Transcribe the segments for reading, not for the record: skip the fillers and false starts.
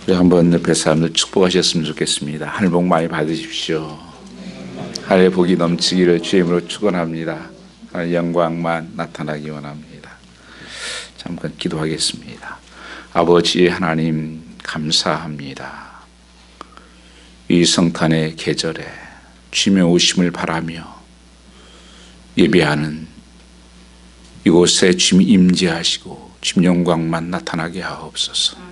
우리 한번 옆에 사람들 축복하셨으면 좋겠습니다. 하늘 복 많이 받으십시오. 하늘의 복이 넘치기를 주의 이름으로 축원합니다. 하늘 영광만 나타나기 원합니다. 잠깐 기도하겠습니다. 아버지 하나님 감사합니다. 이 성탄의 계절에 주님의 오심을 바라며 예배하는 이곳에 주님 임재하시고 주님 영광만 나타나게 하옵소서.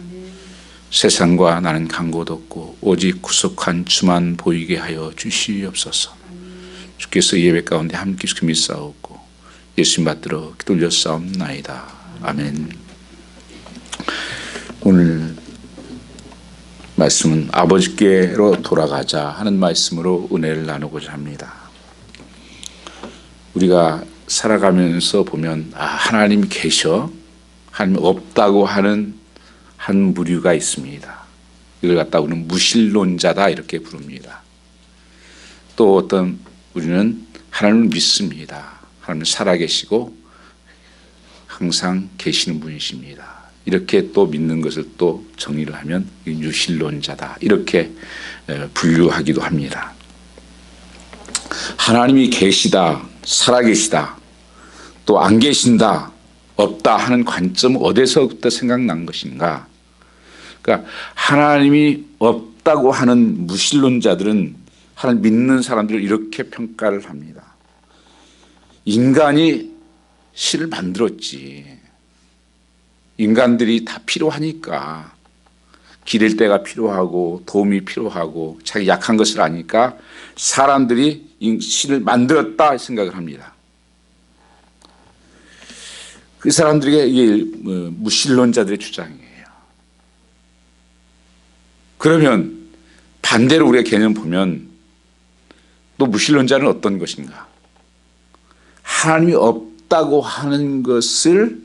세상과 나는 간곳 없고 오직 구속한 주만 보이게 하여 주시옵소서. 주께서 예배 가운데 함께 주시기 믿사옵고 예수님 받들어 기도 올렸사옵나이다. 아멘. 오늘 말씀은 아버지께로 돌아가자 하는 말씀으로 은혜를 나누고자 합니다. 우리가 살아가면서 보면 하나님이 계셔, 하나님 없다고 하는 한 부류가 있습니다. 이걸 갖다 우리는 무신론자다 이렇게 부릅니다. 또 어떤 우리는 하나님을 믿습니다. 하나님 살아계시고 항상 계시는 분이십니다. 이렇게 또 믿는 것을 또 정의를 하면 유신론자다 이렇게 분류하기도 합니다. 하나님이 계시다, 살아계시다, 또 안 계신다, 없다 하는 관점은 어디서부터 생각난 것인가? 그러니까 하나님이 없다고 하는 무신론자들은 하나님 믿는 사람들을 이렇게 평가를 합니다. 인간이 신을 만들었지. 인간들이 다 필요하니까 기댈 때가 필요하고 도움이 필요하고 자기 약한 것을 아니까 사람들이 신을 만들었다 생각을 합니다. 그 사람들에게 이게 무신론자들의 주장이에요. 그러면 반대로 우리가 개념 보면 또 무신론자는 어떤 것인가? 하나님이 없다고 하는 것을,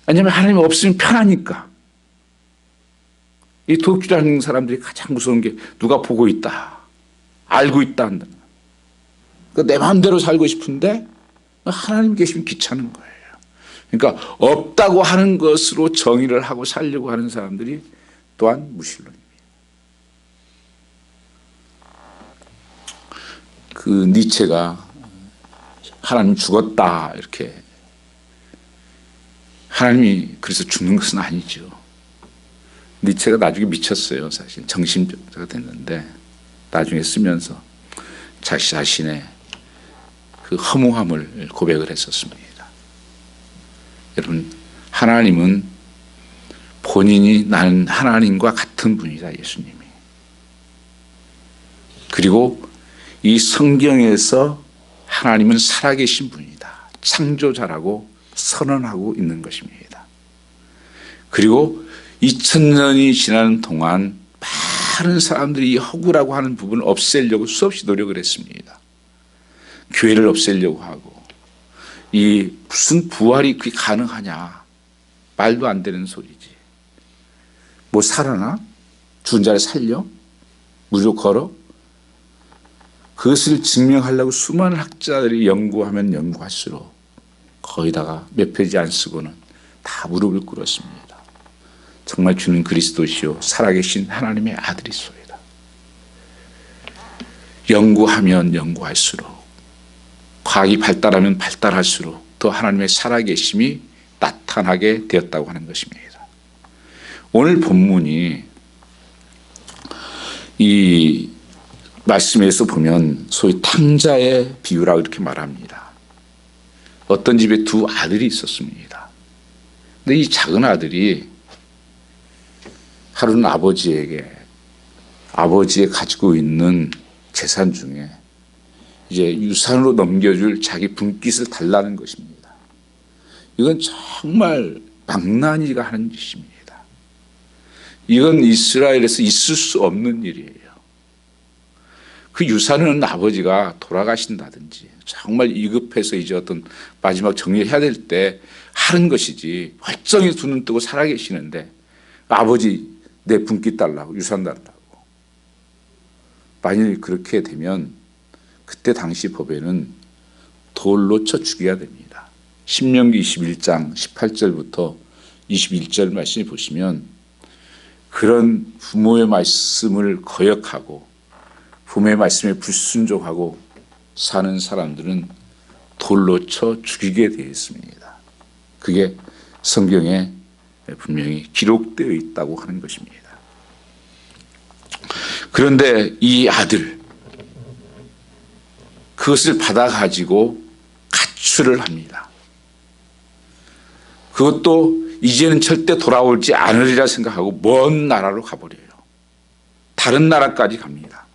왜냐하면 하나님이 없으면 편하니까. 이 도덕주의하는 사람들이 가장 무서운 게 누가 보고 있다, 알고 있다 한다. 그러니까 내 마음대로 살고 싶은데 하나님 계시면 귀찮은 거예요. 그러니까 없다고 하는 것으로 정의를 하고 살려고 하는 사람들이 또한 무신론입니다. 그 니체가 하나님 죽었다 이렇게, 하나님이 그래서 죽는 것은 아니죠. 니체가 나중에 미쳤어요. 사실 정신병자가 됐는데 나중에 쓰면서 자신의 그 허무함을 고백을 했었습니다. 여러분, 하나님은 본인이 나는 하나님과 같은 분이다, 예수님이. 그리고 이 성경에서 하나님은 살아계신 분이다, 창조자라고 선언하고 있는 것입니다. 그리고 2000년이 지나는 동안 많은 사람들이 이 허구라고 하는 부분을 없애려고 수없이 노력을 했습니다. 교회를 없애려고 하고, 이 무슨 부활이 그게 가능하냐, 말도 안 되는 소리지. 뭐 살아나? 죽은 자를 살려? 무료 걸어? 그것을 증명하려고 수많은 학자들이 연구하면 연구할수록 거의다가 몇 페이지 안 쓰고는 다 무릎을 꿇었습니다. 정말 주는 그리스도시요 살아계신 하나님의 아들이소이다. 연구하면 연구할수록, 과학이 발달하면 발달할수록 더 하나님의 살아계심이 나타나게 되었다고 하는 것입니다. 오늘 본문이 이 말씀에서 보면 소위 탕자의 비유라고 이렇게 말합니다. 어떤 집에 두 아들이 있었습니다. 근데 이 작은 아들이 하루는 아버지의 가지고 있는 재산 중에 이제 유산으로 넘겨줄 자기 분깃을 달라는 것입니다. 이건 정말 망나니가 하는 짓입니다. 이건 이스라엘에서 있을 수 없는 일이에요. 그 유산은 아버지가 돌아가신다든지 정말 위급해서 이제 어떤 마지막 정리를 해야 될 때 하는 것이지, 멀쩡히 두 눈 뜨고 살아계시는데 아버지 내 분깃 달라고, 유산 달라고. 만일 그렇게 되면 그때 당시 법에는 돌로 쳐 죽여야 됩니다. 신명기 21장 18절부터 21절 말씀을 보시면 그런 부모의 말씀을 거역하고 부모의 말씀에 불순종하고 사는 사람들은 돌로 쳐 죽이게 되어 있습니다. 그게 성경에 분명히 기록되어 있다고 하는 것입니다. 그런데 이 아들, 그것을 받아가지고 가출을 합니다. 그것도 이제는 절대 돌아오지 않으리라 생각하고 먼 나라로 가버려요. 다른 나라까지 갑니다.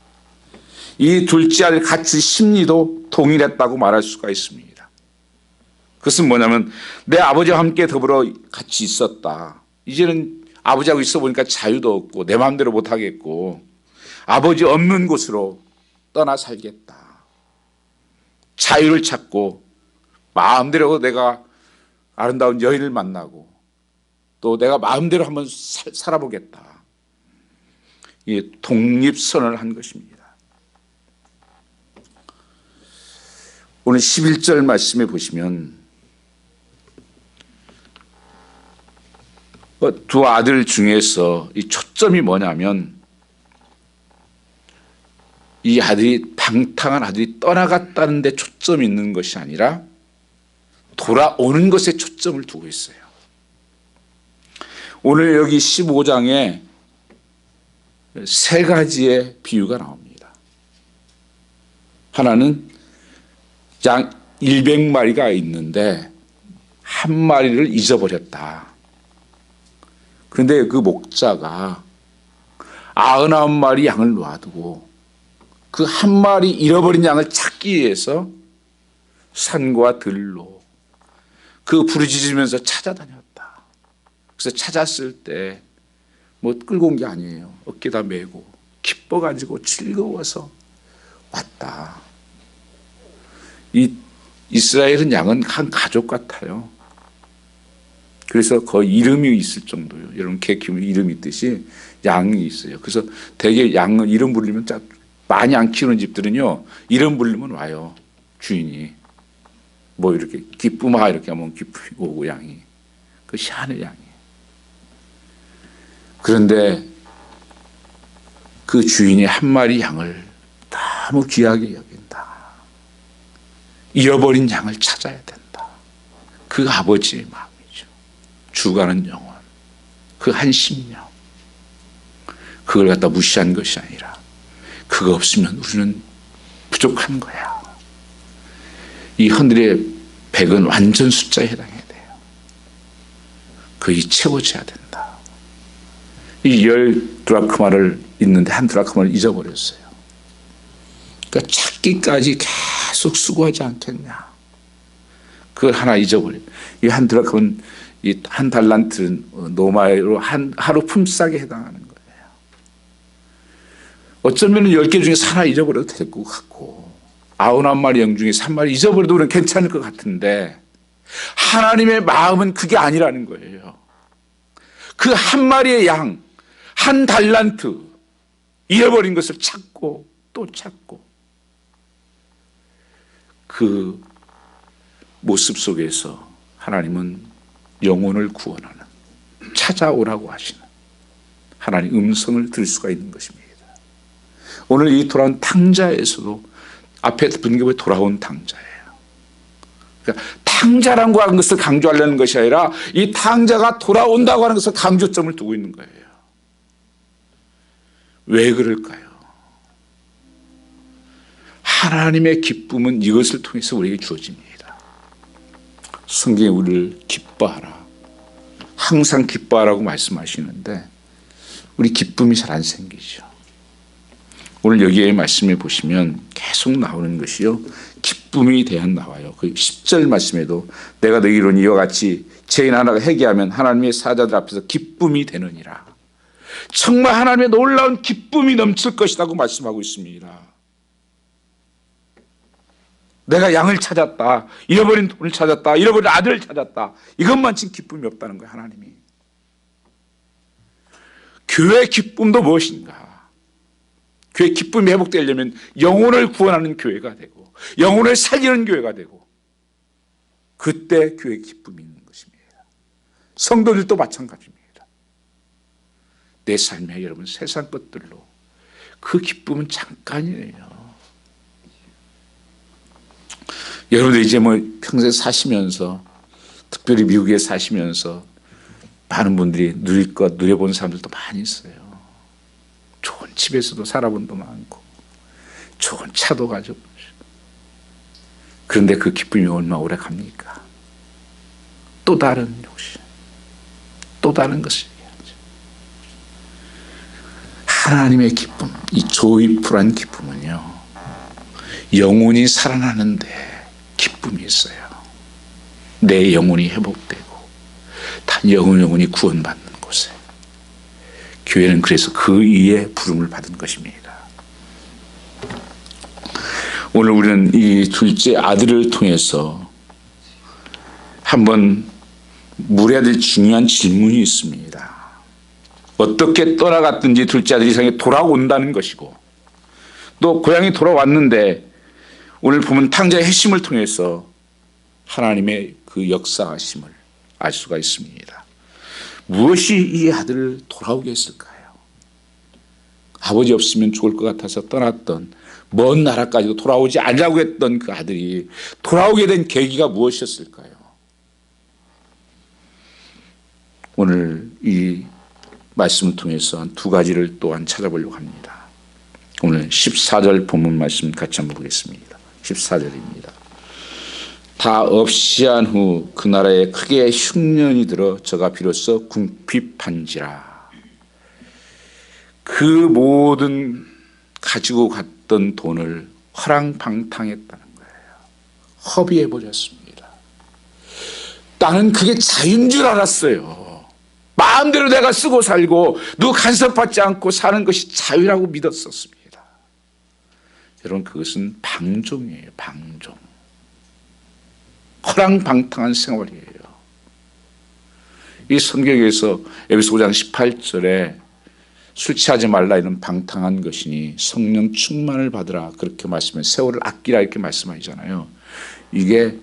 이 둘째 아들 가출 심리도 동일했다고 말할 수가 있습니다. 그것은 뭐냐면 내 아버지와 함께 더불어 같이 있었다. 이제는 아버지하고 있어 보니까 자유도 없고 내 마음대로 못하겠고 아버지 없는 곳으로 떠나 살겠다. 자유를 찾고 마음대로 내가 아름다운 여인을 만나고 또 내가 마음대로 한번 살아보겠다. 이 독립선언을 한 것입니다. 오늘 11절 말씀에 보시면 두 아들 중에서 이 초점이 뭐냐면 이 아들이 방탕한 아들이 떠나갔다는 데 초점이 있는 것이 아니라 돌아오는 것에 초점을 두고 있어요. 오늘 여기 15장에 세 가지의 비유가 나옵니다. 하나는 양 100마리가 있는데 한 마리를 잊어버렸다. 그런데 그 목자가 99마리 양을 놓아두고 그 한 마리 잃어버린 양을 찾기 위해서 산과 들로 그 부르짖으면서 찾아다녔다. 그래서 찾았을 때 뭐 끌고 온 게 아니에요. 어깨다 메고 기뻐가지고 즐거워서 왔다. 이 이스라엘은 양은 한 가족 같아요. 그래서 거의 이름이 있을 정도예요. 여러분 개 키우면 이름이 있듯이 양이 있어요. 그래서 대개 양은 이름 부르면 많이 안 키우는 집들은요 이름 부르면 와요. 주인이 뭐 이렇게 기쁨아 이렇게 하면 기쁨이 오고 양이 그 희한해 양이. 그런데 그 주인이 한 마리 양을 너무 귀하게 여긴다. 잃어버린 양을 찾아야 된다. 그 아버지의 마음이죠. 죽어가는 영혼, 그 한 심령, 그걸 갖다 무시한 것이 아니라 그거 없으면 우리는 부족한 거야. 이 하늘의 100은 완전 숫자에 해당해야 돼요. 그게 채워져야 된다. 이 10드라크마를 있는데 한 드라크마를 잊어버렸어요. 그러니까 찾기까지 계속 수고하지 않겠냐. 그걸 하나 잊어버려. 이 한 드라크마는 이 한 달란트는 노마로 하루 품삯에 해당하는 거예요. 어쩌면 10개 중에서 하나 잊어버려도 될 것 같고 99마리 양 중에 3마리 잊어버려도 우리는 괜찮을 것 같은데 하나님의 마음은 그게 아니라는 거예요. 그 한 마리의 양, 한 달란트 잃어버린 것을 찾고 또 찾고 그 모습 속에서 하나님은 영혼을 구원하는 찾아오라고 하시는 하나님의 음성을 들을 수가 있는 것입니다. 오늘 이 돌아온 탕자에서도 앞에 분급에 돌아온 탕자예요. 그러니까 탕자라고 하는 것을 강조하려는 것이 아니라 이 탕자가 돌아온다고 하는 것을 강조점을 두고 있는 거예요. 왜 그럴까요? 하나님의 기쁨은 이것을 통해서 우리에게 주어집니다. 성경에 우리를 기뻐하라. 항상 기뻐하라고 말씀하시는데 우리 기쁨이 잘 안 생기죠. 오늘 여기에 말씀해 보시면 계속 나오는 것이요. 기쁨에 대한 나와요. 그 10절 말씀에도 내가 너희로 이와 같이 죄인 하나가 회개하면 하나님의 사자들 앞에서 기쁨이 되느니라. 정말 하나님의 놀라운 기쁨이 넘칠 것이라고 말씀하고 있습니다. 내가 양을 찾았다. 잃어버린 돈을 찾았다. 잃어버린 아들을 찾았다. 이것만 지금 기쁨이 없다는 거예요. 하나님이. 교회의 기쁨도 무엇인가? 교회 기쁨이 회복되려면 영혼을 구원하는 교회가 되고 영혼을 살리는 교회가 되고 그때 교회의 기쁨이 있는 것입니다. 성도들도 마찬가지입니다. 내 삶에 여러분 세상 것들로 그 기쁨은 잠깐이에요. 여러분들 이제 뭐 평생 사시면서 특별히 미국에 사시면서 많은 분들이 누릴 것 누려본 사람들도 많이 있어요. 좋은 집에서도 살아본 도 많고 좋은 차도 가지고. 그런데 그 기쁨이 얼마나 오래 갑니까? 또 다른 욕심, 또 다른 것을 얘기하죠. 하나님의 기쁨, 이 조이풀한 기쁨은요, 영혼이 살아나는데 기쁨이 있어요. 내 영혼이 회복되고 단 영혼이 구원받는 곳에. 교회는 그래서 그 이에 부름을 받은 것입니다. 오늘 우리는 이 둘째 아들을 통해서 한번 물어야 될 중요한 질문이 있습니다. 어떻게 떠나갔든지 둘째 아들이 세상에 돌아온다는 것이고, 또 고향에 돌아왔는데 오늘 보면 탕자의 핵심을 통해서 하나님의 그 역사하심을 알 수가 있습니다. 무엇이 이 아들을 돌아오게 했을까요? 아버지 없으면 죽을 것 같아서 떠났던 먼 나라까지도 돌아오지 않으려고 했던 그 아들이 돌아오게 된 계기가 무엇이었을까요? 오늘 이 말씀을 통해서 한 두 가지를 또한 찾아보려고 합니다. 오늘 14절 본문 말씀 같이 한번 보겠습니다. 14절입니다. 다 없이한 후 그 나라에 크게 흉년이 들어 저가 비로소 궁핍한지라. 그 모든 가지고 갔던 돈을 허랑방탕했다는 거예요. 허비해 버렸습니다. 나는 그게 자유인 줄 알았어요. 마음대로 내가 쓰고 살고 누구 간섭받지 않고 사는 것이 자유라고 믿었었습니다. 여러분, 그것은 방종이에요. 방종. 허랑방탕한 생활이에요. 이 성경에서 에베소 5장 18절에 술 취하지 말라 이런 방탕한 것이니 성령 충만을 받으라 그렇게 말씀해, 세월을 아끼라 이렇게 말씀하잖아요. 이게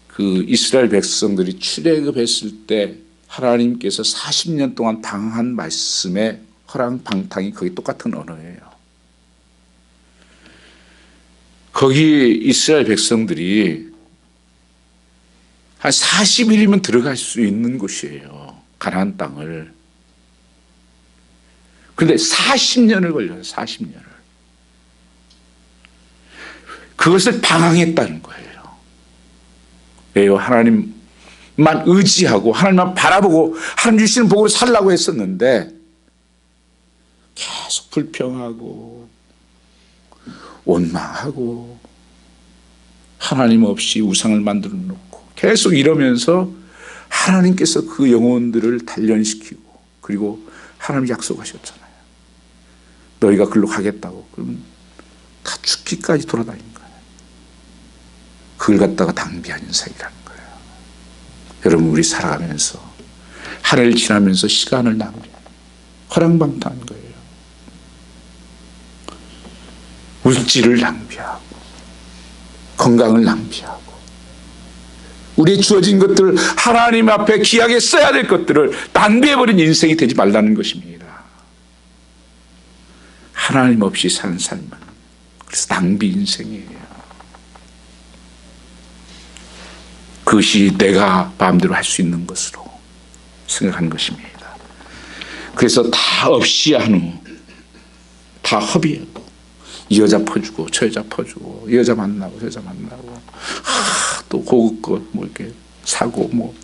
그 이스라엘 백성들이 출애굽했을 때 하나님께서 40년 동안 당한 말씀의 허랑방탕이 거기 똑같은 언어예요. 거기 이스라엘 백성들이 한 40일이면 들어갈 수 있는 곳이에요. 가나안 땅을. 그런데 40년을 걸려요. 40년을. 그것을 방황했다는 거예요. 왜요? 하나님만 의지하고 하나님만 바라보고 하나님 주시는 복으로 살라고 했었는데 계속 불평하고 원망하고 하나님 없이 우상을 만들어 놓고 계속 이러면서 하나님께서 그 영혼들을 단련시키고, 그리고 하나님이 약속하셨잖아요. 너희가 글로 가겠다고. 그러면 다 죽기까지 돌아다닌 거예요. 그걸 갖다가 낭비한 인생이라는 거예요. 여러분, 우리 살아가면서 하늘을 지나면서 시간을 낭비해요. 허랑방탕한 거예요. 물질을 낭비하고 건강을 낭비하고 우리의 주어진 것들을 하나님 앞에 귀하게 써야 될 것들을 낭비해버린 인생이 되지 말라는 것입니다. 하나님 없이 사는 삶은 그래서 낭비 인생이에요. 그것이 내가 마음대로 할 수 있는 것으로 생각하는 것입니다. 그래서 다 없이 한 후 다 허비하고 이 여자 퍼주고 저 여자 퍼주고 이 여자 만나고 저 여자 만나고 또 고급 것 뭐 이렇게 사고 뭐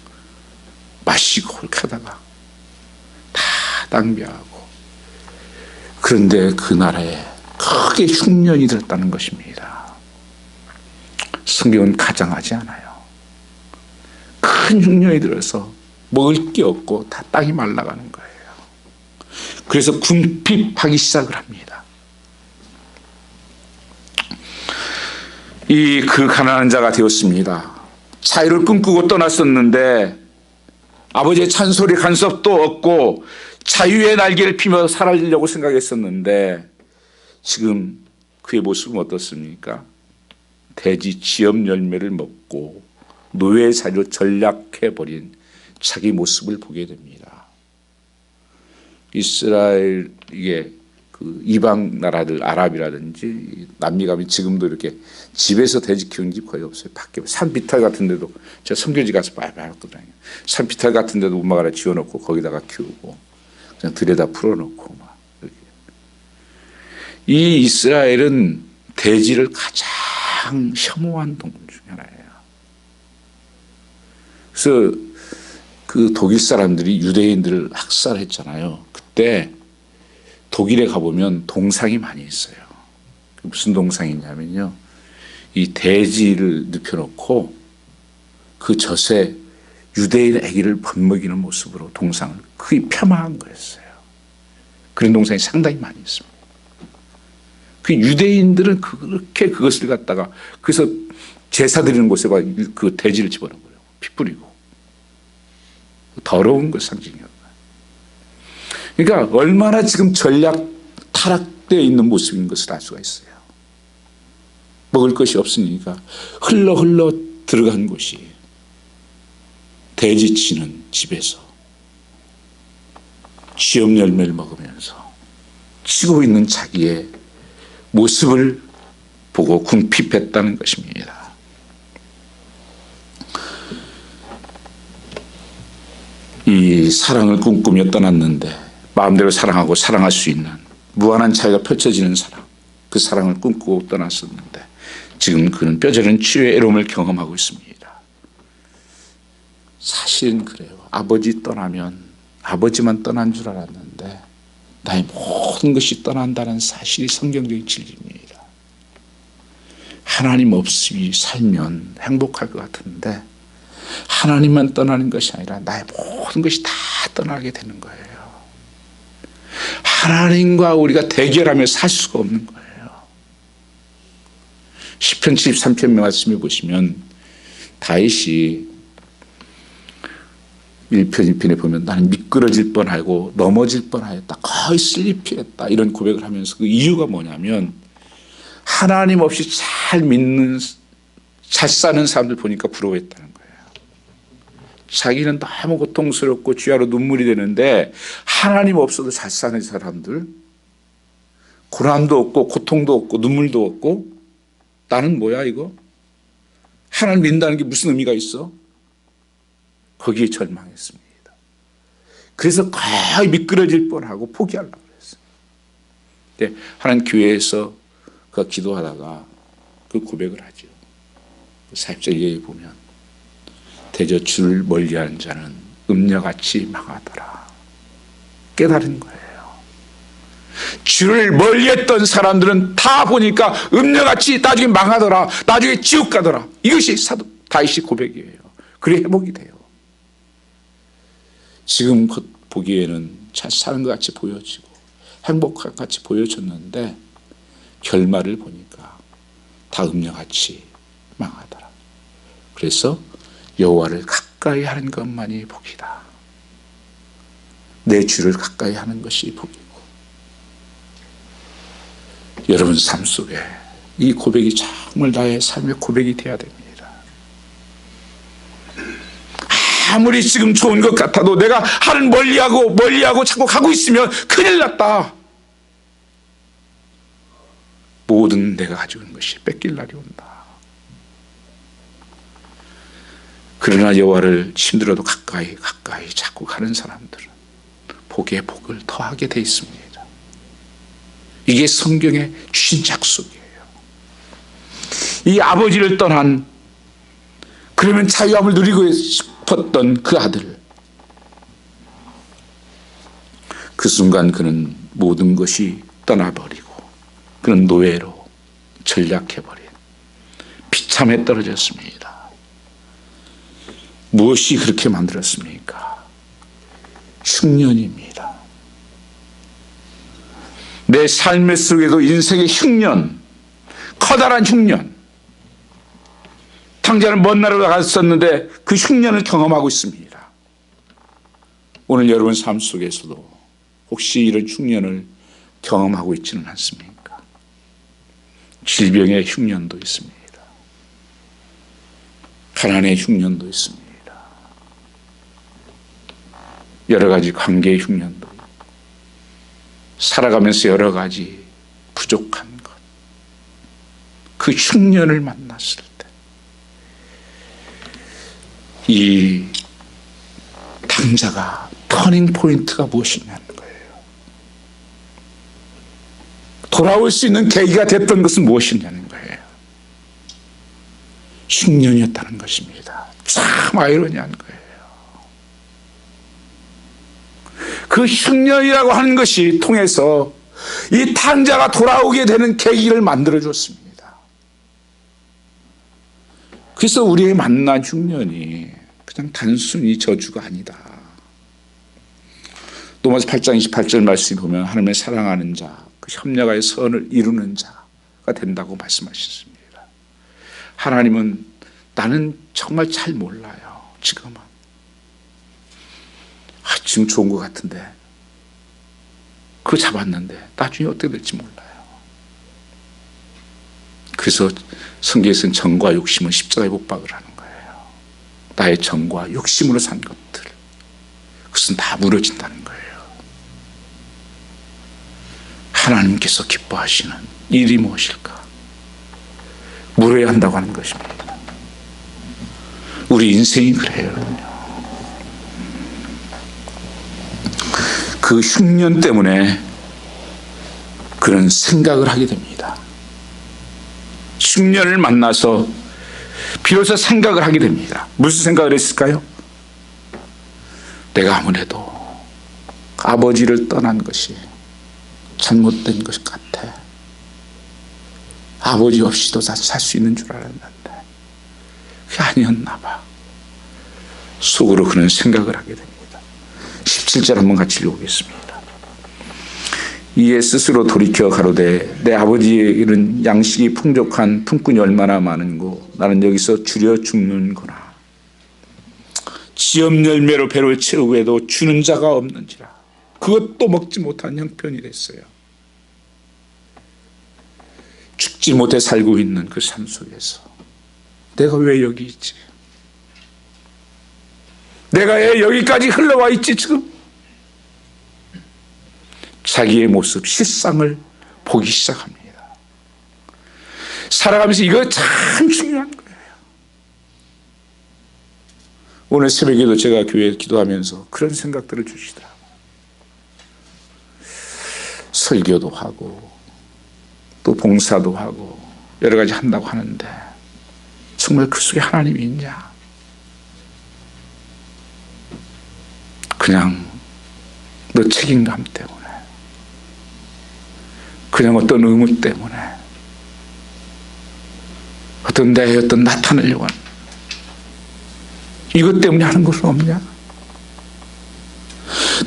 마시고 이렇게 하다가 다 낭비하고. 그런데 그 나라에 크게 흉년이 들었다는 것입니다. 성경은 가장하지 않아요. 큰 흉년이 들어서 먹을 게 없고 다 땅이 말라가는 거예요. 그래서 궁핍하기 시작을 합니다. 그 가난한 자가 되었습니다. 자유를 꿈꾸고 떠났었는데 아버지의 찬소리 간섭도 없고 자유의 날개를 피며 살아가려고 생각했었는데 지금 그의 모습은 어떻습니까? 돼지 지엽 열매를 먹고 노예 자리로 전락해버린 자기 모습을 보게 됩니다. 이스라엘 이게 그 이방 나라들 아랍이라든지 남미 가면 지금도 이렇게 집에서 돼지 키우는 집 거의 없어요. 밖에 산비탈 같은 데도 제가 선교지 가서 많이 봤거든요. 산비탈 같은 데도 음악 하나 지어놓고 거기다가 키우고 그냥 들여다 풀어놓고 막 이렇게. 이 이스라엘은 돼지를 가장 혐오한 동물 중에 하나예요. 그래서 그 독일 사람들이 유대인들을 학살했잖아요. 그때 독일에 가보면 동상이 많이 있어요. 무슨 동상이냐면요, 이 돼지를 눕혀놓고 그 젖에 유대인 아기를 벗먹이는 모습으로 동상을 거의 폄하한 거였어요. 그런 동상이 상당히 많이 있습니다. 그 유대인들은 그렇게 그것을 갖다가 그래서 제사 드리는 곳에 그 돼지를 집어넣어요. 피 뿌리고. 더러운 것 상징이었어요. 그러니까 얼마나 지금 전략 타락되어 있는 모습인 것을 알 수가 있어요. 먹을 것이 없으니까 흘러 들어간 곳이 돼지치는 집에서 쥐염 열매를 먹으면서 치고 있는 자기의 모습을 보고 궁핍했다는 것입니다. 이 사랑을 꿈꾸며 떠났는데 마음대로 사랑하고 사랑할 수 있는 무한한 차이가 펼쳐지는 사랑, 그 사랑을 꿈꾸고 떠났었는데 지금 그는 뼈저린 치유의 애로움을 경험하고 있습니다. 사실은 그래요. 아버지 떠나면 아버지만 떠난 줄 알았는데 나의 모든 것이 떠난다는 사실이 성경적인 진리입니다. 하나님 없이 살면 행복할 것 같은데 하나님만 떠나는 것이 아니라 나의 모든 것이 다 떠나게 되는 거예요. 하나님과 우리가 대결하며 살 수가 없는 거예요. 시편 73편 말씀해 보시면 다윗이 1편 2편에 보면 나는 미끄러질 뻔하고 넘어질 뻔하였다. 거의 슬리피했다. 이런 고백을 하면서 그 이유가 뭐냐면 하나님 없이 잘 믿는 잘 사는 사람들 보니까 부러워했다는 거예요. 자기는 너무 고통스럽고 주야로 눈물이 되는데 하나님 없어도 잘 사는 사람들, 고난도 없고 고통도 없고 눈물도 없고 나는 뭐야 이거? 하나님 믿는다는 게 무슨 의미가 있어? 거기에 절망했습니다. 그래서 거의 미끄러질 뻔하고 포기하려고 그랬어요. 근데 하나님 교회에서 그가 기도하다가 그 고백을 하죠. 40절에 보면 대저 주를 멀리하는 자는 음녀같이 망하더라. 깨달은 거예요. 주를 멀리했던 사람들은 다 보니까 음녀같이 나중에 망하더라. 나중에 지옥 가더라. 이것이 사도 다윗의 고백이에요. 그래 회복이 돼요. 지금 보기에는 잘 사는 것 같이 보여지고 행복할 것 같이 보여졌는데 결말을 보니까 다 음녀같이 망하더라. 그래서 여호와를 가까이 하는 것만이 복이다. 내 주를 가까이 하는 것이 복이고, 여러분 삶 속에 이 고백이 정말 나의 삶의 고백이 되어야 됩니다. 아무리 지금 좋은 것 같아도 내가 하나님 멀리하고 자꾸 가고 있으면 큰일 났다. 모든 내가 가지고 있는 것이 뺏길 날이 온다. 그러나 여호와를 힘들어도 가까이 자꾸 가는 사람들은 복에 복을 더하게 돼 있습니다. 이게 성경의 주신 약속이에요. 이 아버지를 떠난, 그러면 자유함을 누리고 싶었던 그 아들, 그 순간 그는 모든 것이 떠나버리고 그는 노예로 전락해버린 비참에 떨어졌습니다. 무엇이 그렇게 만들었습니까? 흉년입니다. 내 삶의 속에도 인생의 흉년, 커다란 흉년, 당장은 먼 나라로 갔었는데 그 흉년을 경험하고 있습니다. 오늘 여러분 삶 속에서도 혹시 이런 흉년을 경험하고 있지는 않습니까? 질병의 흉년도 있습니다. 가난의 흉년도 있습니다. 여러 가지 관계의 흉년도 있고, 살아가면서 여러 가지 부족한 것, 그 흉년을 만났을 때 이 당자가 터닝 포인트가 무엇이냐는 거예요. 돌아올 수 있는 계기가 됐던 것은 무엇이냐는 거예요. 흉년이었다는 것입니다. 참 아이러니한 거예요. 그 흉년이라고 하는 것이 통해서 이 탕자가 돌아오게 되는 계기를 만들어줬습니다. 그래서 우리의 만난 흉년이 그냥 단순히 저주가 아니다. 로마서 8장 28절 말씀을 보면 하나님의 사랑하는 자, 그 협력하여 선을 이루는 자가 된다고 말씀하셨습니다. 하나님은 나는 정말 잘 몰라요. 지금은. 지금 좋은 것 같은데 그거 잡았는데 나중에 어떻게 될지 몰라요. 그래서 성경에서는 정과 욕심은 십자가에 못 박으라는 거예요. 나의 정과 욕심으로 산 것들, 그것은 다 무너진다는 거예요. 하나님께서 기뻐하시는 일이 무엇일까? 물어야 한다고 하는 것입니다. 우리 인생이 그래요. 그 흉년 때문에 그런 생각을 하게 됩니다. 흉년을 만나서 비로소 생각을 하게 됩니다. 무슨 생각을 했을까요? 내가 아무래도 아버지를 떠난 것이 잘못된 것 같아. 아버지 없이도 살 수 있는 줄 알았는데 그게 아니었나 봐. 속으로 그런 생각을 하게 됩니다. 17절 한번 같이 읽어보겠습니다. 이에 스스로 돌이켜 가로되 내 아버지의 이런 양식이 풍족한 품꾼이 얼마나 많은고 나는 여기서 줄여 죽는구나. 지엄 열매로 배를 채우고도 주는 자가 없는지라. 그것도 먹지 못한 형편이 됐어요. 죽지 못해 살고 있는 그 삶 속에서 내가 왜 여기 있지? 내가 왜 여기까지 흘러와 있지 지금? 자기의 모습, 실상을 보기 시작합니다. 살아가면서 이거 참 중요한 거예요. 오늘 새벽에도 제가 교회에 기도하면서 그런 생각들을 주시더라고요. 설교도 하고 또 봉사도 하고 여러 가지 한다고 하는데 정말 그 속에 하나님이 있냐? 그냥 너 책임감 때문에, 그냥 어떤 의무 때문에, 어떤 내 어떤 나타내려고 하는 이것 때문에 하는 것은 없냐?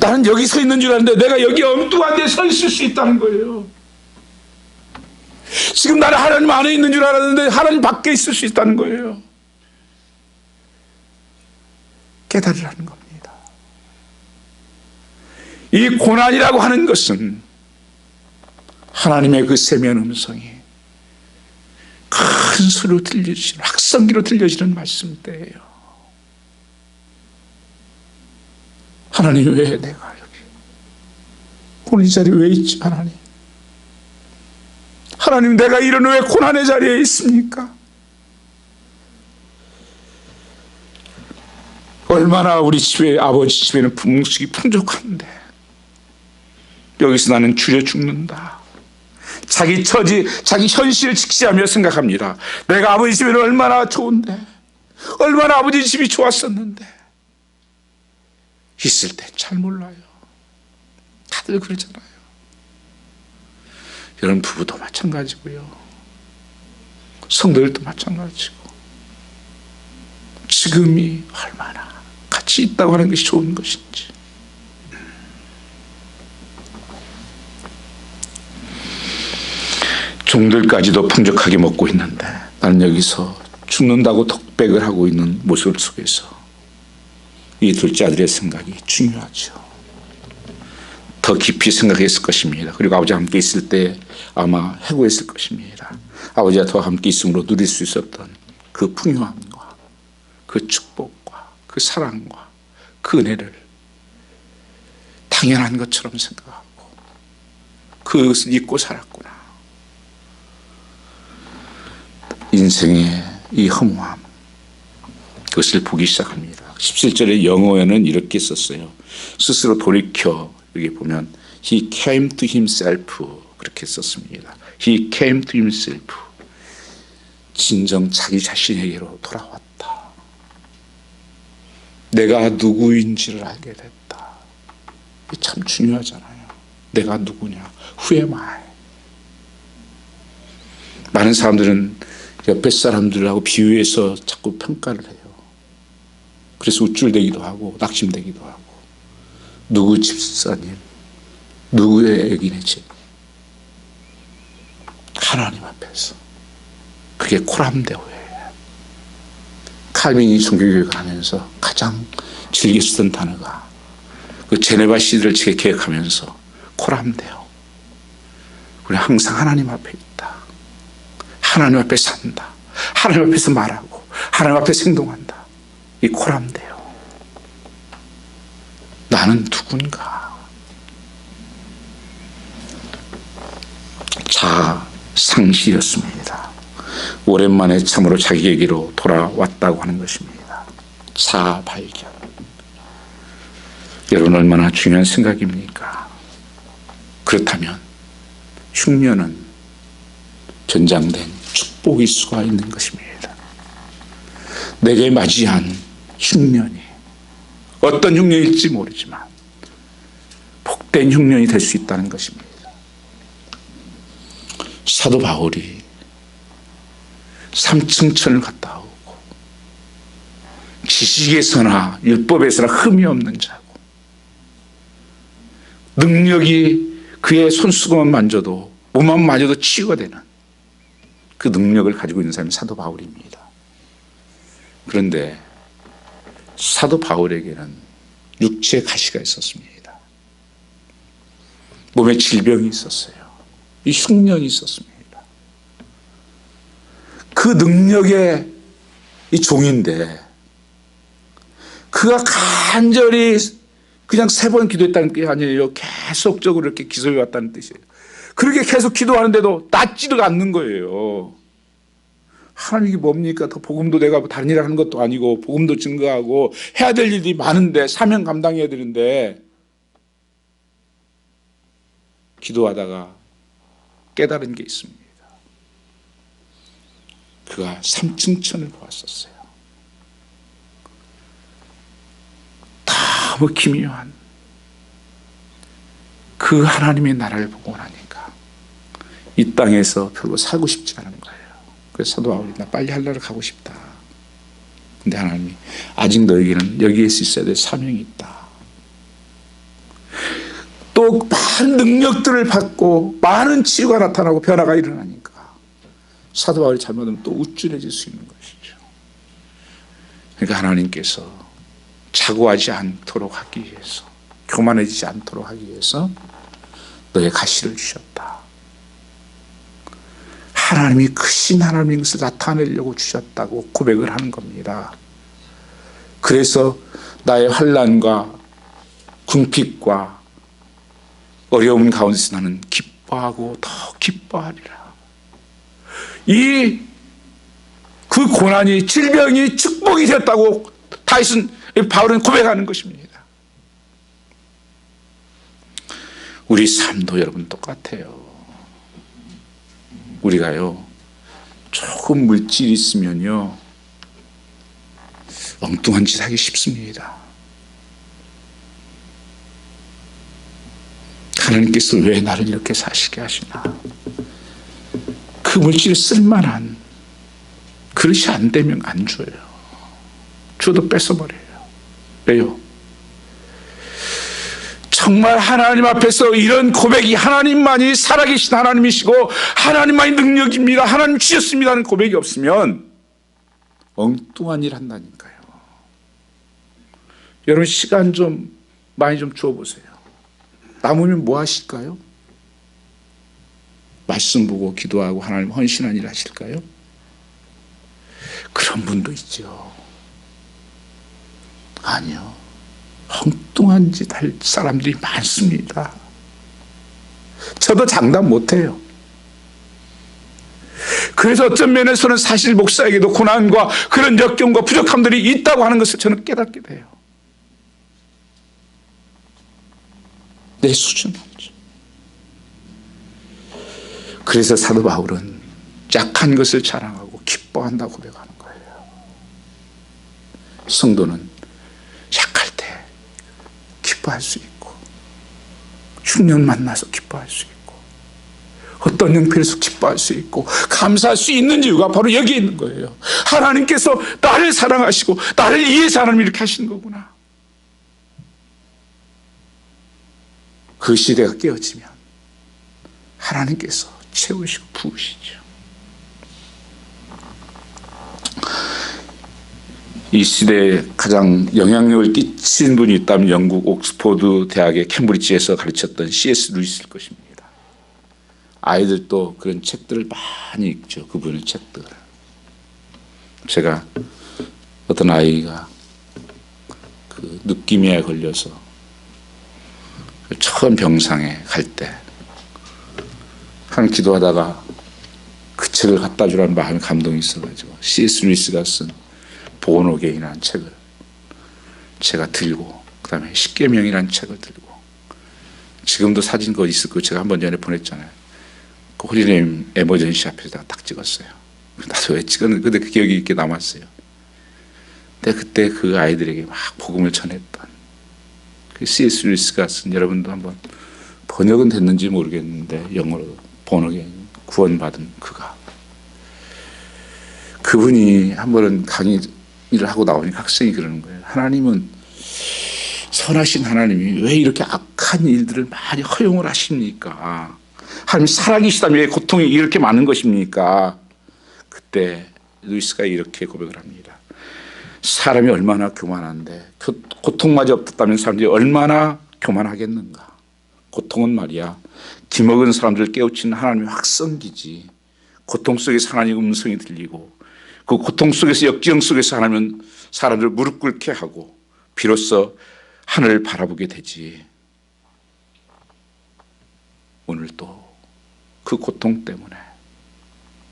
나는 여기 서 있는 줄 아는데 내가 여기 엉뚱한 데 서 있을 수 있다는 거예요. 지금 나는 하나님 안에 있는 줄 알았는데 하나님 밖에 있을 수 있다는 거예요. 깨달으라는 겁니다. 이 고난이라고 하는 것은 하나님의 그 세미한 음성이 큰 소리로 들려지는, 확성기로 들려지는 말씀대예요. 하나님 왜 내가 여기 오늘 이 자리에 왜 있지? 하나님 내가 이런 왜 고난의 자리에 있습니까? 얼마나 우리 집에, 아버지 집에는 음식이 풍족한데 여기서 나는 줄여 죽는다. 자기 처지, 자기 현실을 직시하며 생각합니다. 내가 아버지 집에는 얼마나 좋은데, 얼마나 아버지 집이 좋았었는데. 있을 땐 잘 몰라요. 다들 그러잖아요. 여러분 부부도 마찬가지고요. 성도들도 마찬가지고. 지금이 얼마나 같이 있다고 하는 것이 좋은 것인지. 종들까지도 풍족하게 먹고 있는데 나는 여기서 죽는다고 덕백을 하고 있는 모습 속에서 이 둘째 아들의 생각이 중요하죠. 더 깊이 생각했을 것입니다. 그리고 아버지와 함께 있을 때 아마 해고했을 것입니다. 아버지와 더 함께 있음으로 누릴 수 있었던 그 풍요함과 그 축복과 그 사랑과 그 은혜를 당연한 것처럼 생각하고 그것을 잊고 살았구나. 인생의 이 허무함, 그것을 보기 시작합니다. 17절에 영어에는 이렇게 썼어요. 스스로 돌이켜, 여기 보면 He came to himself, 그렇게 썼습니다. He came to himself. 진정 자기 자신에게로 돌아왔다. 내가 누구인지를 알게 됐다. 이게 참 중요하잖아요. 내가 누구냐? Who am I? 많은 사람들은 옆에 사람들하고 비유해서 자꾸 평가를 해요. 그래서 우쭐대기도 하고 낙심되기도 하고, 누구 집사님, 누구의 애기네 집, 하나님 앞에서. 그게 코람데오예요. 칼빈이 종교교육을 하면서 가장 즐겨 쓰던 단어가 그 제네바 시대를 개혁하면서 코람데오. 우리 항상 하나님 앞에 있다. 하나님 앞에 산다. 하나님 앞에서 말하고 하나님 앞에서 행동한다. 이 코람데오. 나는 누군가. 자상시였습니다. 오랜만에 참으로 자기에게로 돌아왔다고 하는 것입니다. 자발견. 여러분 얼마나 중요한 생각입니까? 그렇다면 흉년은 전장된 축복일 수가 있는 것입니다. 내게 맞이한 흉년이 어떤 흉년일지 모르지만 복된 흉년이 될 수 있다는 것입니다. 사도 바울이 삼층천을 갔다 오고 지식에서나 율법에서나 흠이 없는 자고 능력이 그의 손수건만 만져도 몸만 만져도 치유가 되는 그 능력을 가지고 있는 사람이 사도 바울입니다. 그런데 사도 바울에게는 육체의 가시가 있었습니다. 몸에 질병이 있었어요. 이 흉년이 있었습니다. 그 능력의 이 종인데 그가 간절히 그냥 3번 기도했다는 게 아니에요. 계속적으로 이렇게 기도해 왔다는 뜻이에요. 그렇게 계속 기도하는데도 낫지를 않는 거예요. 하나님 이게 뭡니까? 더 복음도 내가 다른 일 하는 것도 아니고 복음도 증거하고 해야 될 일이 많은데 사명 감당해야 되는데 기도하다가 깨달은 게 있습니다. 그가 삼층천을 보았었어요. 너무 기묘한 그 하나님의 나라를 보고 나니까 이 땅에서 별로 살고 싶지 않은 거예요. 그래서 사도 바울이 나 빨리 하늘나라 가고 싶다. 근데 하나님이 아직 너에게는 여기에서 있어야 될 사명이 있다. 또 많은 능력들을 받고 많은 치유가 나타나고 변화가 일어나니까 사도 바울이 잘못하면 또 우쭐해질 수 있는 것이죠. 그러니까 하나님께서 자고하지 않도록 하기 위해서, 교만해지지 않도록 하기 위해서 너의 가시를 주셨다. 하나님이 크신 하나님인 것을 나타내려고 주셨다고 고백을 하는 겁니다. 그래서 나의 환난과 궁핍과 어려움 가운데서 나는 기뻐하고 더 기뻐하리라. 그 고난이 질병이 축복이 되었다고 바울은 고백하는 것입니다. 우리 삶도 여러분 똑같아요. 우리가요 조금 물질이 있으면요 엉뚱한 짓 하기 쉽습니다. 하나님께서 왜 나를 이렇게 사시게 하시나? 그 물질이 쓸만한 그릇이 안 되면 안 줘요. 줘도 뺏어버려요. 왜요? 정말 하나님 앞에서 이런 고백이 하나님만이 살아계신 하나님이시고 하나님만이 능력입니다. 하나님 주셨습니다 하는 고백이 없으면 엉뚱한 일 한다니까요. 여러분 시간 좀 많이 좀 주어보세요. 남으면 뭐 하실까요? 말씀 보고 기도하고 하나님 헌신한 일 하실까요? 그런 분도 있죠. 아니요. 엉뚱한 짓 할 사람들이 많습니다. 저도 장담 못해요. 그래서 어떤 면에서는 사실 목사에게도 고난과 그런 역경과 부족함들이 있다고 하는 것을 저는 깨닫게 돼요. 내 수준 없죠. 그래서 사도 바울은 약한 것을 자랑하고 기뻐한다고 고백하는 거예요. 성도는 약할 때 기뻐할 수 있고, 흉년 만나서 기뻐할 수 있고, 어떤 형편에서 기뻐할 수 있고 감사할 수 있는 이유가 바로 여기에 있는 거예요. 하나님께서 나를 사랑하시고 나를 위해서 하나님 이렇게 하시는 거구나. 그 시대가 깨어지면 하나님께서 채우시고 부으시죠. 이 시대에 가장 영향력을 끼친 분이 있다면 영국 옥스퍼드 대학의 캠브리지에서 가르쳤던 C.S. 루이스일 것입니다. 아이들도 그런 책들을 많이 읽죠. 그분의 책들. 제가 어떤 아이가 그 느낌에 걸려서 처음 병상에 갈 때 한 기도하다가 그 책을 갖다 주라는 마음에 감동이 있어가지고 C.S. 루이스가 쓴 Born Again이라는 책을 제가 들고, 그 다음에 십계명이라는 책을 들고, 지금도 사진 그거 있을 거 제가 한 번 전에 보냈잖아요. 그 홀리네임 에머전시 앞에다가 딱 찍었어요. 나도 왜 찍었는데 근데 그 기억이 있게 남았어요. 근데 그때 그 아이들에게 막 복음을 전했던 그 C.S. 루이스가 쓴, 여러분도 한번 번역은 됐는지 모르겠는데 영어로 번역에 구원받은 그가, 그분이 한 번은 강의를 하고 나오니까 학생이 그러는 거예요. 하나님은, 선하신 하나님이 왜 이렇게 악한 일들을 많이 허용을 하십니까? 하나님 살아계시다면 왜 고통이 이렇게 많은 것입니까? 그때 루이스가 이렇게 고백을 합니다. 사람이 얼마나 교만한데, 고통마저 없었다면 사람들이 얼마나 교만하겠는가. 고통은 말이야, 기먹은 사람들을 깨우치는 하나님의 확성기지. 고통 속에서 하나님의 음성이 들리고, 그 고통 속에서, 역경 속에서 하나님은 사람들을 무릎 꿇게 하고 비로소 하늘을 바라보게 되지. 오늘도 그 고통 때문에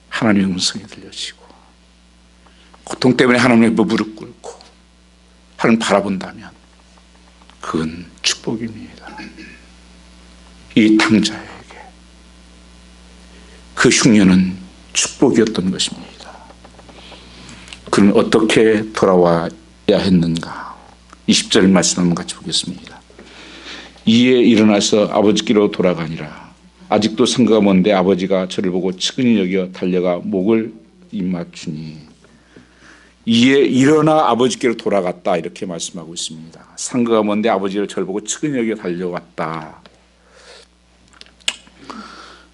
하나님의 음성이 들려지고, 고통 때문에 하나님의 무릎 꿇고 하나님 바라본다면 그건 축복입니다. 이 탕자에게 그 흉년은 축복이었던 것입니다. 그는 어떻게 돌아와야 했는가? 20절 말씀 한번 같이 보겠습니다. 이에 일어나서 아버지께로 돌아가니라. 아직도 상가가 먼데 아버지가 저를 보고 측은히 여겨 달려가 목을 입맞추니. 이에 일어나 아버지께로 돌아갔다, 이렇게 말씀하고 있습니다. 상가가 먼데 아버지를 저를 보고 측은히 여겨 달려갔다.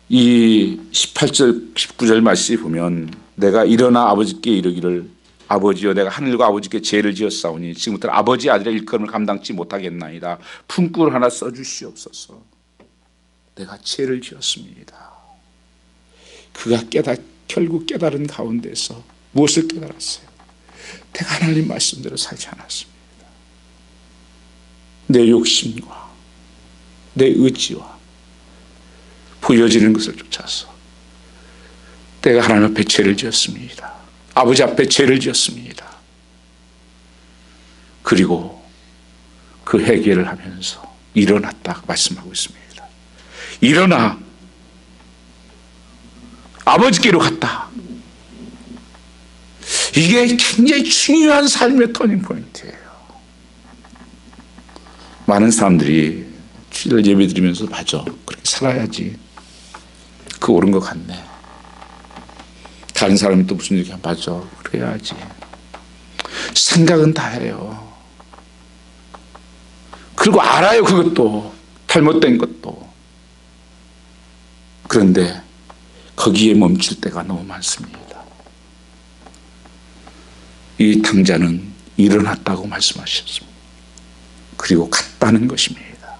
이 18절 19절 말씀이 보면, 내가 일어나 아버지께 이르기를 아버지여, 내가 하늘과 아버지께 죄를 지었사오니 지금부터 아버지 아들의 일컬음을 감당치 못하겠나이다. 품꾼 하나 써주시옵소서. 내가 죄를 지었습니다. 그가 결국 깨달은 가운데서 무엇을 깨달았어요? 내가 하나님 말씀대로 살지 않았습니다. 내 욕심과 내 의지와 보여지는 것을 쫓아서 내가 하나님 앞에 죄를 지었습니다. 아버지 앞에 죄를 지었습니다. 그리고 그 회개를 하면서 일어났다 말씀하고 있습니다. 일어나 아버지께로 갔다. 이게 굉장히 중요한 삶의 터닝 포인트예요. 많은 사람들이 주일 예배 드리면서 맞아, 그렇게 살아야지, 그 옳은 것 같네. 다른 사람이 또 무슨 얘기하면 맞아, 그래야지. 생각은 다 해요. 그리고 알아요, 그것도 잘못된 것도. 그런데 거기에 멈출 때가 너무 많습니다. 이 탕자는 일어났다고 말씀하셨습니다. 그리고 갔다는 것입니다.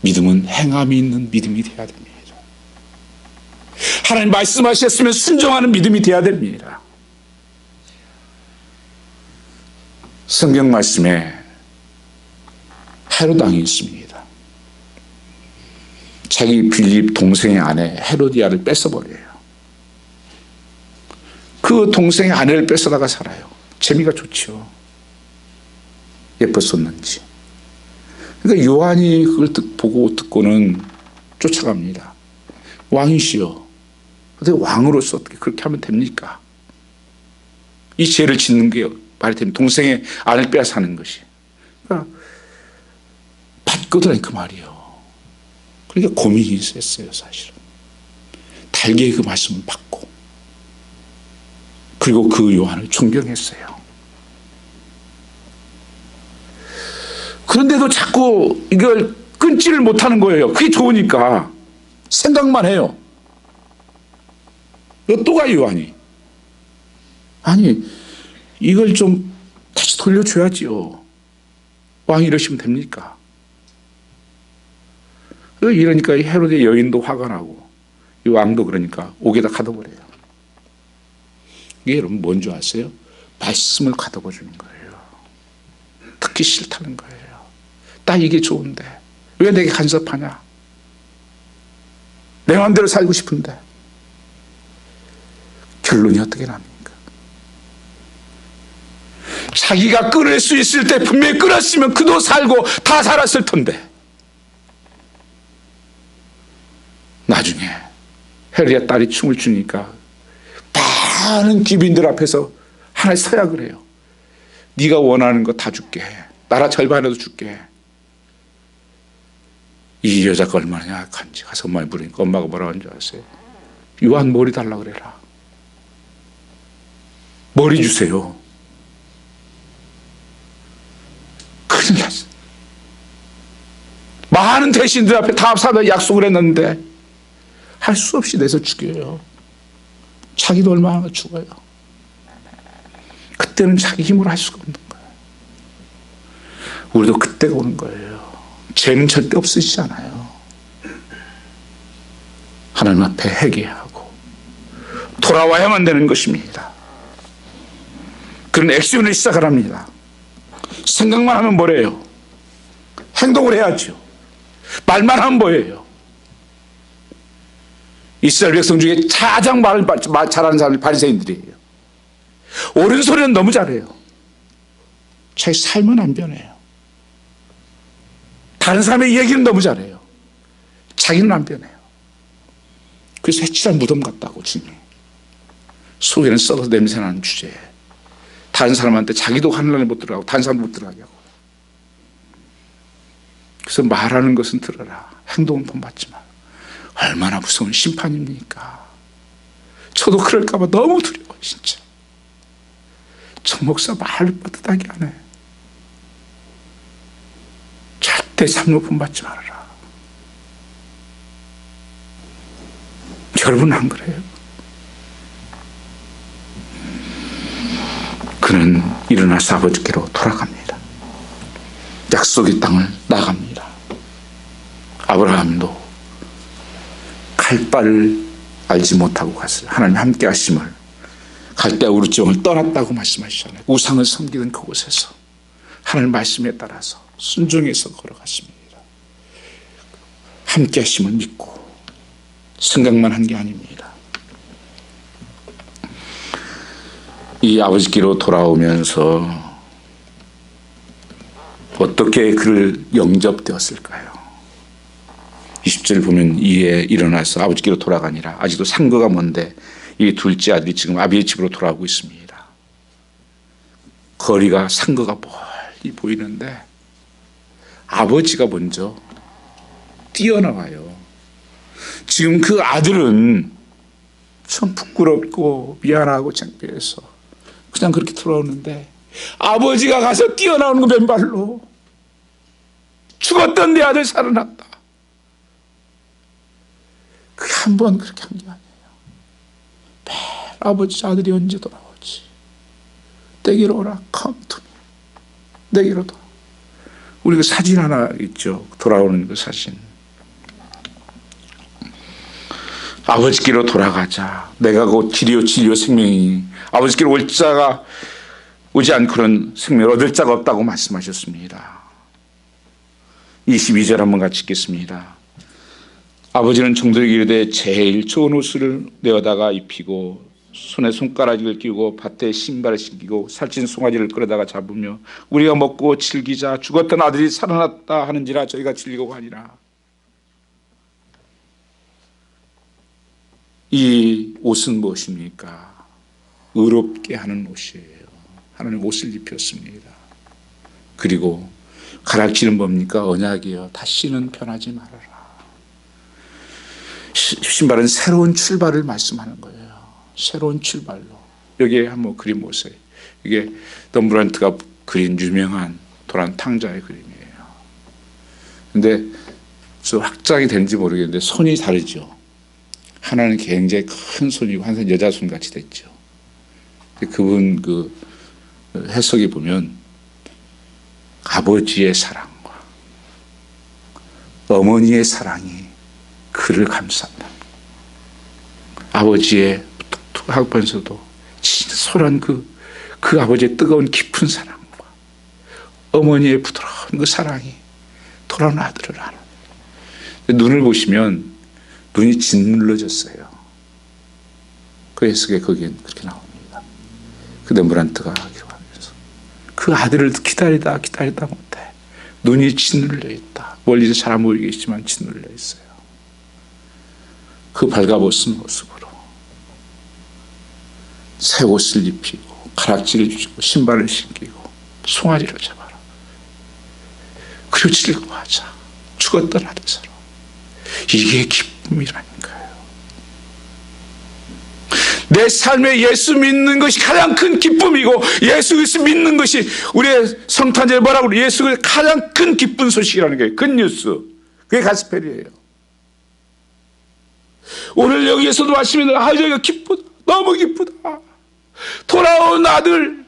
믿음은 행함이 있는 믿음이 되어야 됩니다. 하나님 말씀하셨으면 순종하는 믿음이 되어야 됩니다. 성경 말씀에 헤롯 왕이 있습니다. 자기 빌립 동생의 아내 헤로디아를 뺏어버려요. 그 동생의 아내를 뺏어다가 살아요. 재미가 좋죠. 예뻤었는지. 그러니까 요한이 그걸 보고 듣고는 쫓아갑니다. 왕이시여, 어떻게 왕으로서 어떻게 그렇게 하면 됩니까? 이 죄를 짓는 게 말이 됩니다. 동생의 아내를 빼앗아는 것이. 그러니까 받거든 그 말이요. 그러니까 고민이 있었어요, 사실은. 달게 그 말씀을 받고, 그리고 그 요한을 존경했어요. 그런데도 자꾸 이걸 끊지를 못하는 거예요. 그게 좋으니까 생각만 해요. 또 가 요한이. 아니, 이걸 좀 다시 돌려줘야지요. 왕이 이러시면 됩니까? 이러니까 헤로데 여인도 화가 나고 이 왕도 그러니까 옥에다 가둬버려요. 이게 여러분 뭔 줄 아세요? 말씀을 가둬버 주는 거예요. 듣기 싫다는 거예요. 나 이게 좋은데 왜 내게 간섭하냐? 내 마음대로 살고 싶은데. 결론이 어떻게 납니까? 자기가 끊을 수 있을 때 분명히 끊었으면 그도 살고 다 살았을 텐데, 나중에 헤로디아 딸이 춤을 추니까 많은 귀빈들 앞에서 하나 서약을 해요. 네가 원하는 거 다 줄게. 나라 절반이라도 줄게. 이 여자가 얼마나 약한지 가서 엄마에 물으니까 엄마가 뭐라고 하는 줄 아세요? 요한 머리 달라 그래라. 머리 주세요. 큰일 났어. 많은 대신들 앞에 다 사다 약속을 했는데 할 수 없이 내서 죽여요. 자기도 얼마나 죽어요. 그때는 자기 힘으로 할 수가 없는 거예요. 우리도 그때가 오는 거예요. 죄는 절대 없으시지 않아요. 하나님 앞에 회개하고 돌아와야만 되는 것입니다. 그런 액션을 시작을 합니다. 생각만 하면 뭐래요? 행동을 해야죠. 말만 하면 뭐예요? 이스라엘 백성 중에 가장 말을 잘하는 사람이 바리새인들이에요. 옳은 소리는 너무 잘해요. 자기 삶은 안 변해요. 다른 사람의 얘기는 너무 잘해요. 자기는 안 변해요. 그래서 해치란 무덤 같다고 주님이. 속에는 썩어서 냄새나는 주제에 다른 사람한테 자기도 하늘나라에 못 들어가고 다른 사람도 못 들어가게 하고. 그래서 말하는 것은 들어라. 행동은 본받지 마. 얼마나 무서운 심판입니까? 저도 그럴까 봐 너무 두려워 진짜. 정 목사 말을 뻗듯하게 안 해. 절대 삶을 본받지 말아라. 여러분 안 그래요? 그는 일어나서 아버지께로 돌아갑니다. 약속의 땅을 나갑니다. 아브라함도 갈 바를 알지 못하고 갔어요. 하나님 함께 하심을, 갈대아 우르 지방을 떠났다고 말씀하시잖아요. 우상을 섬기던 그곳에서 하나님 말씀에 따라서 순종해서 걸어갔습니다. 함께 하심을 믿고 생각만 한 게 아닙니다. 이 아버지께로 돌아오면서 어떻게 그를 영접되었을까요? 20절 보면 이에 일어나서 아버지께로 돌아가니라. 아직도 상거가 먼데 이 둘째 아들이 지금 아비의 집으로 돌아오고 있습니다. 거리가 상거가 멀리 보이는데 아버지가 먼저 뛰어나와요. 지금 그 아들은 참 부끄럽고 미안하고 창피해서 그냥 그렇게 돌아오는데 아버지가 가서 뛰어나오는 거 맨발로. 죽었던 내 아들 살아났다. 그게 한 번 그렇게 한 게 아니에요. 매일 아버지 아들이 언제 돌아오지? 내게로 오라. Come to me. 내게로 돌아. 우리 그 사진 하나 있죠. 돌아오는 그 사진. 아버지께로 돌아가자. 내가 곧 길이요 진리요 생명이니 아버지께로 올 자가 오지 않고는 생명을 얻을 자가 없다고 말씀하셨습니다. 22절 한번 같이 읽겠습니다. 아버지는 종들에게 이르되 제일 좋은 옷을 내어다가 입히고 손에 손가락을 끼고 밭에 신발을 신기고 살찐 송아지를 끌어다가 잡으며 우리가 먹고 즐기자. 죽었던 아들이 살아났다 하는지라 저희가 즐기고 하니라. 이 옷은 무엇입니까? 의롭게 하는 옷이에요. 하나님 옷을 입혔습니다. 그리고 가락지는 뭡니까? 언약이에요. 다시는 변하지 말아라. 신발은 새로운 출발을 말씀하는 거예요. 새로운 출발로. 여기에 한번 그림 보세요. 이게 덤브란트가 그린 유명한 도란 탕자의 그림이에요. 근데 저 확장이 되는지 모르겠는데 손이 다르죠. 하나는 굉장히 큰 손이고 하나는 여자 손 같이 됐죠. 그분 그 해석에 보면 아버지의 사랑과 어머니의 사랑이 그를 감싼다. 아버지의 툭툭하면서도 진솔한 그 아버지의 뜨거운 깊은 사랑과 어머니의 부드러운 그 사랑이 돌아온 아들을 하는. 눈을 보시면 눈이 짓눌러졌어요. 그 해석에 거기엔 그렇게 나옵니다. 그 렘브란트가 기록하면서 그 아들을 기다리다 못해 눈이 짓눌려 있다. 멀리서 잘 안 보이겠지만 짓눌려 있어요. 그 발가벗은 모습으로 새 옷을 입히고 가락지를 주고 신발을 신기고 송아지를 잡아라. 그리고 즐거워하자. 죽었던 아들 사람. 이게 기쁨이라니까요. 내 삶에 예수 믿는 것이 가장 큰 기쁨이고 예수 그리스도 믿는 것이 우리의 성탄절에 뭐라고 그래요? 예수 그리스도 가장 큰 기쁜 소식이라는 거예요. 굿뉴스. 그게 가스펠이에요. 오늘 여기에서도 하시면 저희가 기쁘다. 너무 기쁘다. 돌아온 아들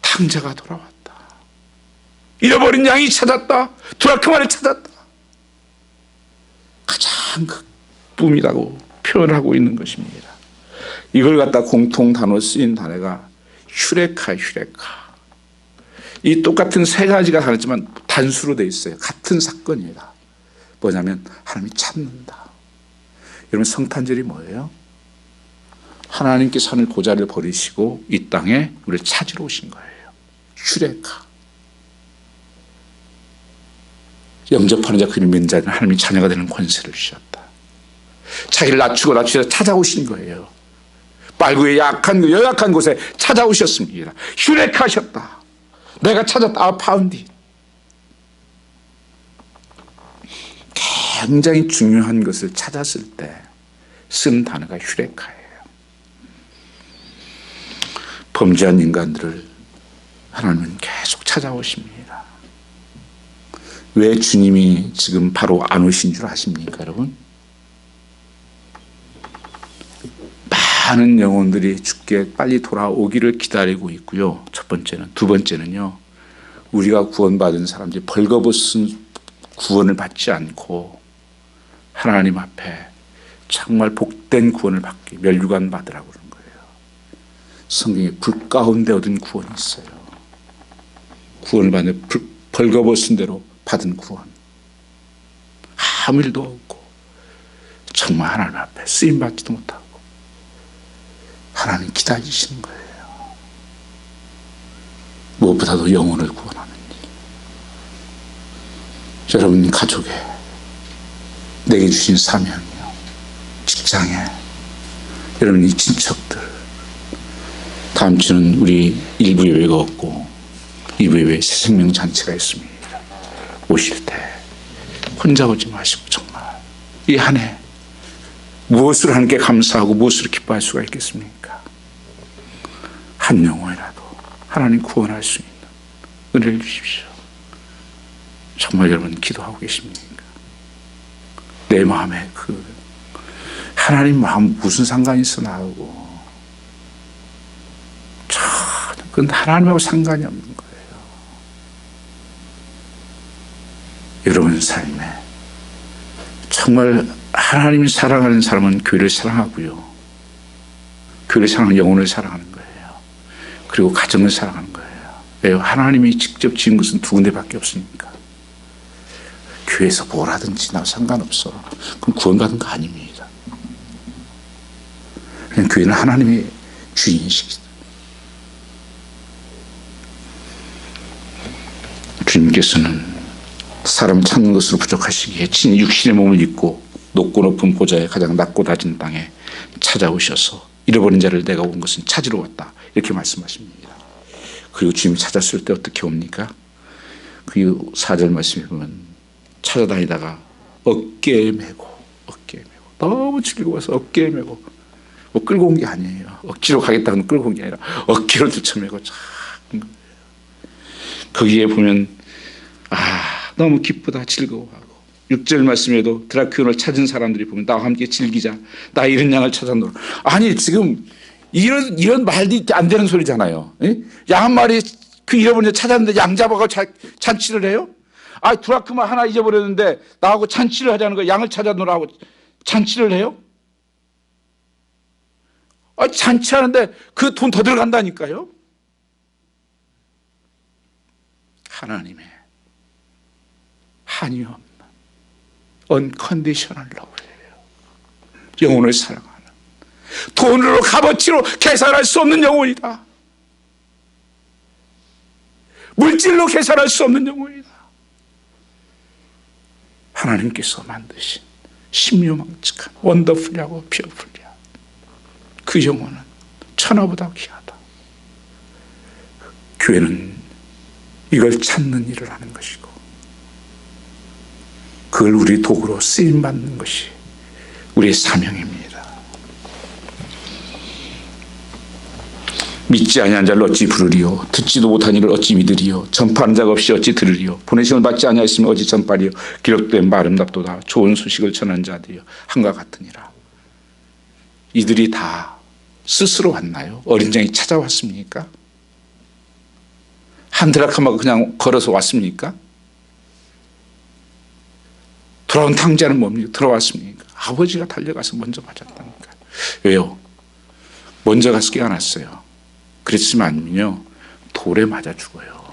탕자가 돌아왔다. 잃어버린 양이 찾았다. 드라크마를 찾았다. 가장 기쁨이라고 표현하고 있는 것입니다. 이걸 갖다 공통 단어로 쓰인 단어가 휴레카예요. 휴레카. 이 똑같은 세 가지가 다르지만 단수로 되어 있어요. 같은 사건이다. 뭐냐면 하나님이 찾는다. 여러분 성탄절이 뭐예요? 하나님께서 하늘 보좌를 버리시고 이 땅에 우리를 찾으러 오신 거예요. 휴레카. 영접하는 자 그를 믿는 자는 하나님의 자녀가 되는 권세를 주셨다. 자기를 낮추고 찾아오신 거예요. 빨구의 연약한 곳에 찾아오셨습니다. 휴레카하셨다. 내가 찾았다. I found it. 굉장히 중요한 것을 찾았을 때 쓴 단어가 휴레카예요. 범죄한 인간들을 하나님은 계속 찾아오십니다. 왜 주님이 지금 바로 안 오신 줄 아십니까, 여러분? 많은 영혼들이 주께 빨리 돌아오기를 기다리고 있고요. 첫 번째는. 두 번째는요. 우리가 구원받은 사람들이 벌거벗은 구원을 받지 않고 하나님 앞에 정말 복된 구원을 받기, 멸류관 받으라고 그러는 거예요. 성경에 불 가운데 얻은 구원이 있어요. 구원을 받는 벌거벗은 대로 받은 구원. 아무 일도 없고 정말 하나님 앞에 쓰임받지도 못하고 하나님 기다리시는 거예요. 무엇보다도 영혼을 구원하는 일. 여러분 가족에 내게 주신 사명이요. 직장에 여러분 이 친척들. 다음 주는 우리 1부 예배가 없고 2부 예배 새생명잔치가 있습니다. 오실 때 혼자 오지 마시고 정말 이 한 해 무엇을 하는 게 감사하고 무엇을 기뻐할 수가 있겠습니까? 한 영혼이라도 하나님 구원할 수 있는 은혜를 주십시오. 정말 여러분 기도하고 계십니까? 내 마음에 그 하나님 마음 무슨 상관이 있어 나하고 그건 하나님하고 상관이 없는 거예요. 여러분 삶에 정말 하나님이 사랑하는 사람은 교회를 사랑하고요. 교회를 사랑하는 영혼을 사랑하는 거예요. 그리고 가정을 사랑하는 거예요. 왜요? 하나님이 직접 지은 것은 두 군데밖에 없으니까. 교회에서 뭘 하든지 나 상관없어. 그럼 구원받은 거 아닙니다. 그냥 교회는 하나님의 주인이시기. 주님께서는 사람 찾는 것으로 부족하시기에 친히 육신의 몸을 입고 높고 높은 보좌에 가장 낮고 낮은 땅에 찾아오셔서 잃어버린 자를 내가 온 것은 찾으러 왔다. 이렇게 말씀하십니다. 그리고 주님이 찾았을 때 어떻게 옵니까? 그 4절 말씀에 보면 찾아다니다가 어깨에 메고 너무 즐거워서 어깨에 메고 뭐 끌고 온 게 아니에요. 억지로 가겠다는 끌고 온 게 아니라 어깨로 들쳐메고 거기에 보면 너무 기쁘다 즐거워하고 6절 말씀에도 드라크온을 찾은 사람들이 보면 나와 함께 즐기자. 나 이런 양을 찾았노라. 아니 지금 이런 말이 안 되는 소리잖아요. 양 한 마리 그 잃어버린 자 찾았는데 양 잡아가 잔치를 해요? 드라크마 하나 잊어버렸는데 나하고 잔치를 하자는 거예요. 양을 찾아놓으라 하고 잔치를 해요? 잔치하는데 그 돈 더 들어간다니까요. 하나님의 한이 없는 언컨디셔널 러브예요. 영혼을 사랑하는, 돈으로 값어치로 계산할 수 없는 영혼이다. 물질로 계산할 수 없는 영혼이다. 하나님께서 만드신 신묘망측한 원더풀하고 퓨어풀리한 그 영혼은 천하보다 귀하다. 교회는 이걸 찾는 일을 하는 것이고 그걸 우리 도구로 쓰임받는 것이 우리의 사명입니다. 믿지 아니한 자를 어찌 부르리요, 듣지도 못한 이를 어찌 믿으리요, 전파하는 자가 없이 어찌 들으리요, 보내심을 받지 아니하였으면 어찌 전파리요. 기록된 바 아름답도다. 좋은 소식을 전하는 자들이요 한과 같으니라. 이들이 다 스스로 왔나요? 어린 양이 찾아왔습니까? 한 드라크마가 그냥 걸어서 왔습니까? 돌아온 탕자는 뭡니까? 들어왔습니까? 아버지가 달려가서 먼저 맞았다니까. 왜요? 먼저 가서 깨어났어요. 그랬으면 아니면요 돌에 맞아 죽어요.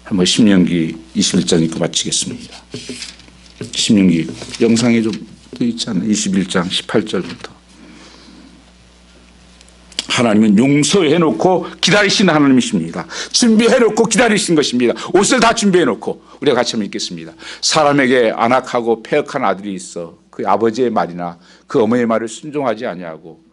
한번 신명기 21장 읽고 마치겠습니다. 신명기 영상에 좀 또 있지 않나요? 21장 18절부터. 하나님은 용서해놓고 기다리시는 하나님이십니다. 준비해놓고 기다리신 것입니다. 옷을 다 준비해놓고. 우리가 같이 한번 읽겠습니다. 사람에게 안악하고 패역한 아들이 있어 그 아버지의 말이나 그 어머니의 말을 순종하지 아니하고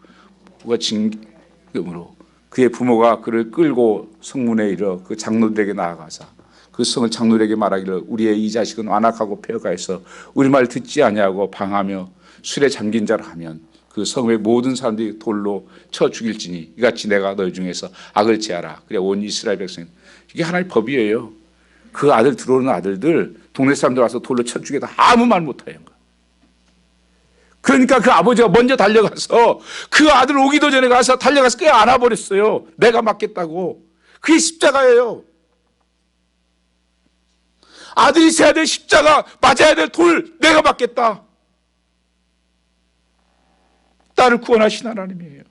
그가 징금으로 그의 부모가 그를 끌고 성문에 이르러 그 장로들에게 나아가사 그 성을 장로들에게 말하기를 우리의 이 자식은 안악하고 패역하여서 우리 말 듣지 아니하고 방하며 술에 잠긴 자라 하면 그 성의 모든 사람들이 돌로 쳐 죽일지니 이같이 내가 너희 중에서 악을 제하라. 그래 온 이스라엘 백성. 이게 하나의 법이에요. 그 아들 들어오는 아들들 동네 사람들 와서 돌로 쳐 죽여도 아무 말 못하는 거야. 그러니까 그 아버지가 먼저 달려가서 그 아들 오기도 전에 가서 달려가서 꽤 안아버렸어요. 내가 맞겠다고. 그게 십자가예요. 아들이 세야 될 십자가, 맞아야 될 돌 내가 맞겠다. 딸을 구원하신 하나님이에요.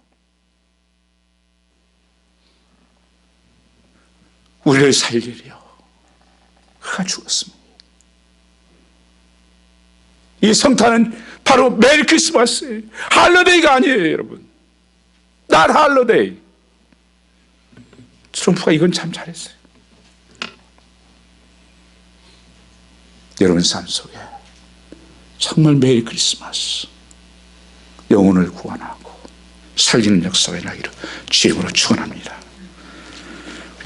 우리를 살리려 그가 죽었습니다. 이 성탄은 바로 메리 크리스마스예요. 할러데이가 아니에요, 여러분. 날 할러데이. 트럼프가 이건 참 잘했어요. 여러분 삶 속에 정말 메리 크리스마스, 영혼을 구원하고 살리는 역사가 나기를 주님으로 축원합니다.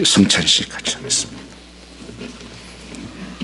성찬식 같이 하겠습니다.